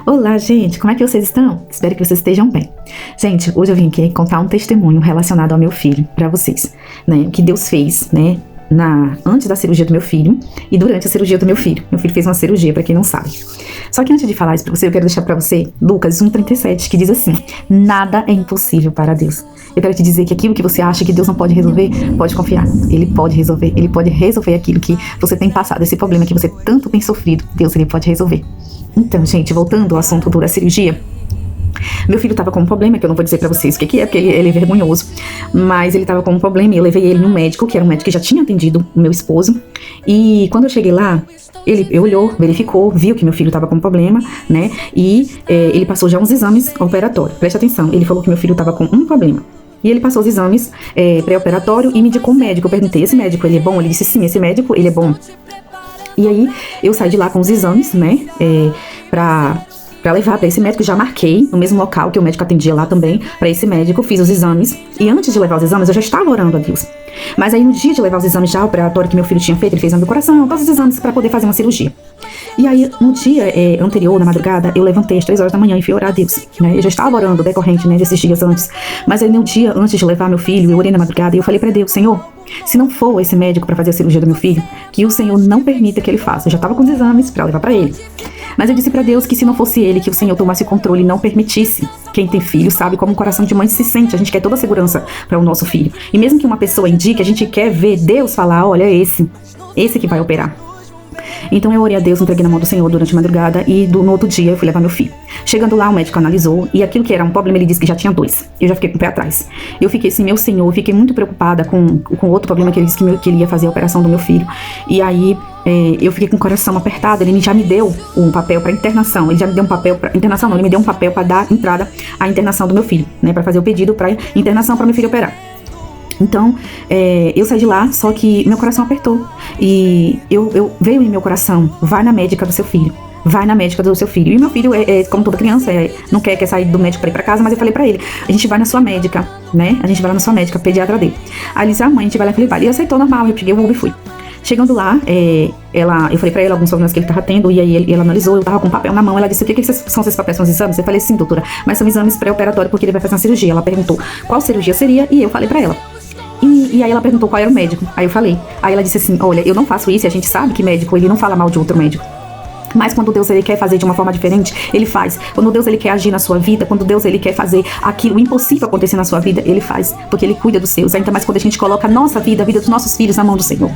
Olá, gente, como é que vocês estão? Espero que vocês estejam bem. Gente, hoje eu vim aqui contar um testemunho relacionado ao meu filho pra vocês, né? O que Deus fez, né? Antes da cirurgia do meu filho e durante a cirurgia do meu filho. Meu filho fez uma cirurgia, pra quem não sabe. Só que antes de falar isso pra você, eu quero deixar pra você Lucas 1,37, que diz assim: nada é impossível para Deus. Eu quero te dizer que aquilo que você acha que Deus não pode resolver, pode confiar. Ele pode resolver aquilo que você tem passado, esse problema que você tanto tem sofrido. Deus, ele pode resolver. Então, gente, voltando ao assunto da cirurgia, meu filho tava com um problema, que eu não vou dizer pra vocês o que é, porque ele é vergonhoso, mas ele tava com um problema e eu levei ele no médico, que era um médico que já tinha atendido o meu esposo, e quando eu cheguei lá, ele olhou, verificou, viu que meu filho tava com um problema, né, e ele passou já uns exames operatórios. Preste atenção, ele falou que meu filho tava com um problema. E ele passou os exames pré-operatório e me indicou um médico. Eu perguntei, esse médico, ele é bom? Ele disse, sim, esse médico, ele é bom. E aí, eu saí de lá com os exames, né, pra levar pra esse médico. Já marquei no mesmo local que o médico atendia lá também, pra esse médico, fiz os exames. E antes de levar os exames, eu já estava orando a Deus. Mas aí, no dia de levar os exames já operatório que meu filho tinha feito, ele fez exame do coração, todos os exames pra poder fazer uma cirurgia. E aí, no dia anterior, na madrugada, eu levantei às 3 horas da manhã e fui orar a Deus, né? Eu já estava orando decorrente, né, desses dias antes. Mas aí, no dia antes de levar meu filho, eu orei na madrugada e eu falei pra Deus, Senhor, se não for esse médico pra fazer a cirurgia do meu filho, que o Senhor não permita que ele faça. Eu já estava com os exames pra levar pra ele. Mas eu disse pra Deus que se não fosse ele, que o Senhor tomasse o controle e não permitisse. Quem tem filho sabe como o coração de mãe se sente. A gente quer toda a segurança para o nosso filho. E mesmo que uma pessoa indique, a gente quer ver Deus falar, olha, esse que vai operar. Então eu orei a Deus, entreguei na mão do Senhor durante a madrugada e no outro dia eu fui levar meu filho. Chegando lá, o médico analisou e aquilo que era um problema, ele disse que já tinha 2. Eu já fiquei com o pé atrás. Eu fiquei assim, meu Senhor, eu fiquei muito preocupada com outro problema que ele disse que ele ia fazer a operação do meu filho. E aí eu fiquei com o coração apertado. Ele já me deu um papel para internação. Ele já me deu um papel para internação, não, ele me deu um papel para dar entrada à internação do meu filho, né, para fazer o pedido para internação para meu filho operar. Então, eu saí de lá, só que meu coração apertou. E veio em meu coração, vai na médica do seu filho. Vai na médica do seu filho. E meu filho, como toda criança, não quer sair do médico pra ir pra casa, mas eu falei pra ele, a gente vai na sua médica, né? A gente vai lá na sua médica, pediatra dele. Aí ele disse, mãe, a gente vai lá. Eu falei, vai. E aceitou normal, eu peguei o Uber e fui. Chegando lá, eu falei pra ela alguns problemas que ele tava tendo, e aí ela analisou, eu tava com um papel na mão, ela disse, o que são esses papéis, são os exames? Eu falei, sim, doutora, mas são exames pré-operatórios porque ele vai fazer uma cirurgia. Ela perguntou qual cirurgia seria, e eu falei pra ela. E aí ela perguntou qual era o médico. Aí eu falei. Aí ela disse assim, olha, eu não faço isso e a gente sabe que médico, ele não fala mal de outro médico. Mas quando Deus ele quer fazer de uma forma diferente, ele faz. Quando Deus ele quer agir na sua vida, quando Deus ele quer fazer aquilo impossível acontecer na sua vida, ele faz, porque ele cuida dos seus. Ainda mais quando a gente coloca a nossa vida, a vida dos nossos filhos na mão do Senhor.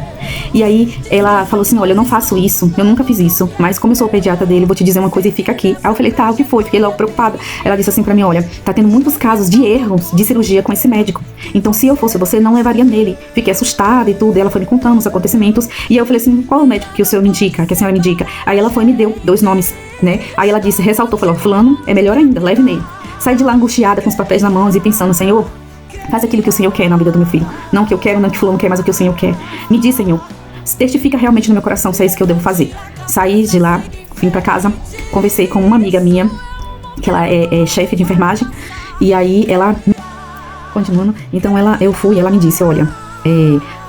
E aí ela falou assim, olha, eu não faço isso, eu nunca fiz isso, mas como eu sou o pediatra dele, vou te dizer uma coisa e fica aqui. Aí eu falei, tá, o que foi? Fiquei logo preocupada. Ela disse assim pra mim, olha, tá tendo muitos casos de erros de cirurgia com esse médico. Então se eu fosse você, não levaria nele. Fiquei assustada e tudo. Ela foi me contando os acontecimentos. E eu falei assim, qual é o médico que o senhor me indica, que a senhora me indica? Aí ela foi e me deu 2 nomes. Né? Aí ela disse, ressaltou, falou, fulano é melhor ainda, leve nele. Saí de lá angustiada com os papéis na mão e pensando, Senhor, faz aquilo que o Senhor quer na vida do meu filho. Não o que eu quero, não que fulano quer, mas o que o Senhor quer. Me diz, Senhor, testifica realmente no meu coração se é isso que eu devo fazer. Saí de lá, vim pra casa, conversei com uma amiga minha, que ela é chefe de enfermagem, e aí ela, continuando, então eu fui e ela me disse, olha,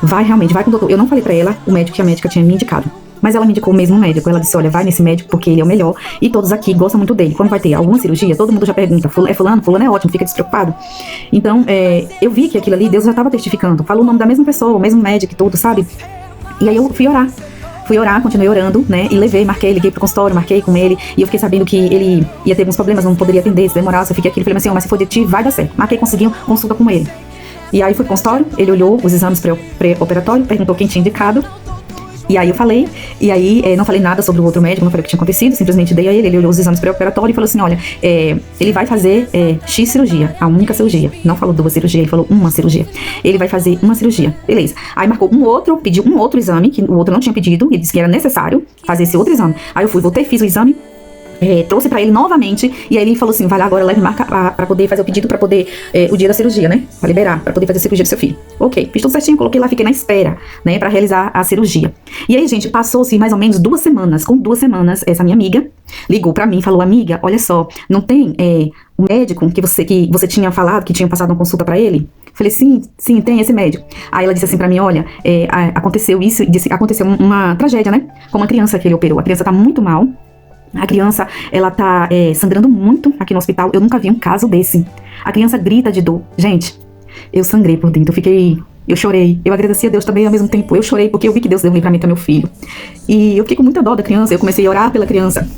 vai com o doutor. Eu não falei pra ela o médico que a médica tinha me indicado. Mas ela me indicou o mesmo médico. Ela disse, olha, vai nesse médico porque ele é o melhor. E todos aqui gostam muito dele. Quando vai ter alguma cirurgia, todo mundo já pergunta, fulano é ótimo, fica despreocupado. Então, eu vi que aquilo ali, Deus já estava testificando. Falou o nome da mesma pessoa, o mesmo médico e tudo, sabe? E aí eu fui orar, continuei orando, né? E liguei pro consultório, marquei com ele. E eu fiquei sabendo que ele ia ter alguns problemas, não poderia atender, se demorasse, eu fiquei aqui. Ele falei assim, mas se for de ti, vai dar certo. Marquei, consegui consulta com ele. E aí fui pro consultório, ele olhou os exames pré-operatórios, perguntou quem tinha indicado. E aí eu falei, e aí não falei nada sobre o outro médico, não falei o que tinha acontecido, simplesmente dei a ele olhou os exames pré-operatórios e falou assim, olha, ele vai fazer X cirurgia, a única cirurgia, não falou 2 cirurgias, ele falou uma cirurgia, ele vai fazer uma cirurgia, beleza. Aí marcou pediu um outro exame, que o outro não tinha pedido, ele disse que era necessário fazer esse outro exame. Aí eu voltei, fiz o exame, trouxe pra ele novamente, e aí ele falou assim, vai lá agora, leve marca pra poder fazer o pedido, pra poder, o dia da cirurgia, né, pra liberar, pra poder fazer a cirurgia do seu filho. Ok, fiz tudo certinho, coloquei lá, fiquei na espera, né, pra realizar a cirurgia. E aí, gente, passou-se mais ou menos 2 semanas, com 2 semanas, essa minha amiga ligou pra mim e falou, amiga, olha só, não tem o médico que você tinha falado, que tinha passado uma consulta pra ele? Falei, sim, tem esse médico. Aí ela disse assim pra mim, olha, aconteceu isso, aconteceu uma tragédia, né, com uma criança que ele operou, a criança tá muito mal. A criança, ela tá sangrando muito aqui no hospital. Eu nunca vi um caso desse. A criança grita de dor. Gente, eu sangrei por dentro, eu chorei, eu agradeci a Deus também ao mesmo tempo. Eu chorei porque eu vi que Deus deu um livramento ao meu filho. E eu fiquei com muita dó da criança, eu comecei a orar pela criança.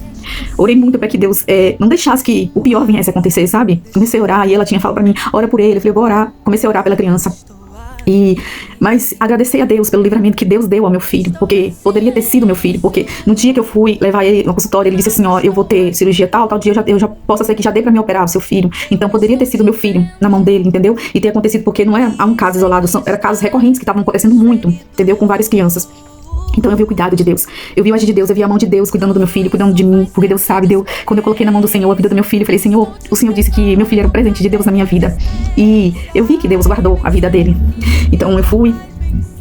Orei muito para que Deus não deixasse que o pior viesse a acontecer, sabe? Comecei a orar e ela tinha falado pra mim, ora por ele. Eu falei, eu vou orar. Comecei a orar pela criança. Mas agradecer a Deus pelo livramento que Deus deu ao meu filho, porque poderia ter sido meu filho, porque no dia que eu fui levar ele no consultório, ele disse assim, ó, eu vou ter cirurgia tal dia, eu já posso ser que já dê pra me operar o seu filho. Então poderia ter sido meu filho na mão dele, entendeu? E ter acontecido porque não é um caso isolado, eram casos recorrentes que estavam acontecendo muito, entendeu? Com várias crianças. Então eu vi o cuidado de Deus, eu vi o agir de Deus, eu vi a mão de Deus cuidando do meu filho, cuidando de mim, porque Deus sabe, quando eu coloquei na mão do Senhor a vida do meu filho, eu falei, Senhor, o Senhor disse que meu filho era um presente de Deus na minha vida, e eu vi que Deus guardou a vida dele. Então eu fui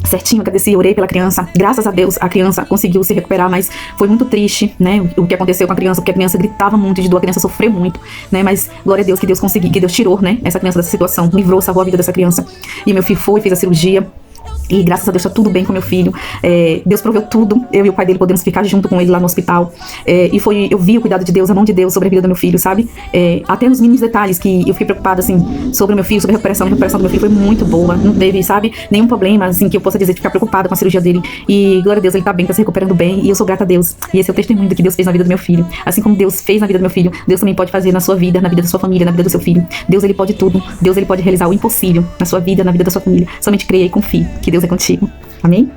certinho, agradeci, orei pela criança, graças a Deus a criança conseguiu se recuperar, mas foi muito triste, né, o que aconteceu com a criança, porque a criança gritava muito de dor, a criança sofreu muito, né, mas glória a Deus que Deus conseguiu, que Deus tirou, né, essa criança dessa situação, livrou, salvou a vida dessa criança, e meu filho fez a cirurgia. E graças a Deus tá tudo bem com meu filho. Deus proveu tudo. Eu e o pai dele podemos ficar junto com ele lá no hospital. Eu vi o cuidado de Deus, a mão de Deus sobre a vida do meu filho, sabe? Até nos mínimos detalhes que eu fiquei preocupada, assim, sobre o meu filho, sobre a recuperação. A recuperação do meu filho foi muito boa. Não teve, sabe, nenhum problema, assim, que eu possa dizer de ficar preocupada com a cirurgia dele. E glória a Deus, ele tá bem, tá se recuperando bem. E eu sou grata a Deus. E esse é o testemunho do que Deus fez na vida do meu filho. Assim como Deus fez na vida do meu filho, Deus também pode fazer na sua vida, na vida da sua família, na vida do seu filho. Deus, ele pode tudo. Deus, ele pode realizar o impossível na sua vida, na vida da sua família. Somente creia e confie que Deus é contigo. Amém?